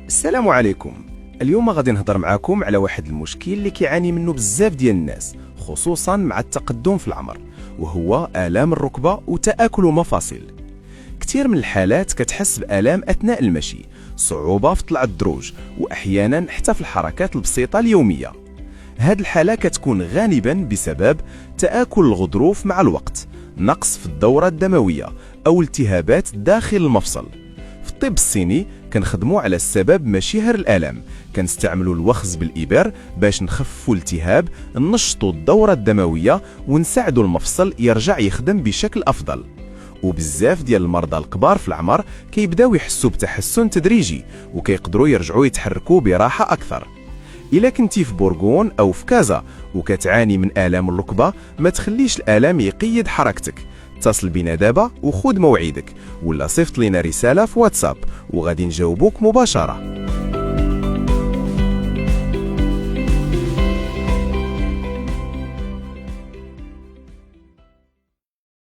السلام عليكم. اليوم غادي نهضر معكم على واحد المشكل اللي كيعاني منه بزاف ديال الناس، خصوصا مع التقدم في العمر، وهو آلام الركبة وتآكل المفاصل. كثير من الحالات كتحس بآلام أثناء المشي، صعوبة في طلع الدروج، وأحيانا حتى في الحركات البسيطة اليومية. هاد الحالة كتكون غالبا بسبب تآكل الغضروف مع الوقت، نقص في الدورة الدموية، أو التهابات داخل المفصل. في الطب الصيني كنخدموا على السبب ماشي غير الآلام، كنستعملوا الوخز بالإبر باش نخففوا الالتهاب، ننشطوا الدورة الدموية، ونساعدوا المفصل يرجع يخدم بشكل أفضل. وبزاف ديال المرضى الكبار في العمر كيبداو يحسوا بتحسن تدريجي، وكيقدروا يرجعوا يتحركوا براحة أكثر. إلا كنتي في بورغون أو في كازا وكتعاني من آلام الركبة، ما تخليش الآلام يقيد حركتك. اتصل بنا دابا وخذ موعدك، ولا صيفط لنا رسالة في واتساب وغادي نجاوبوك مباشرة.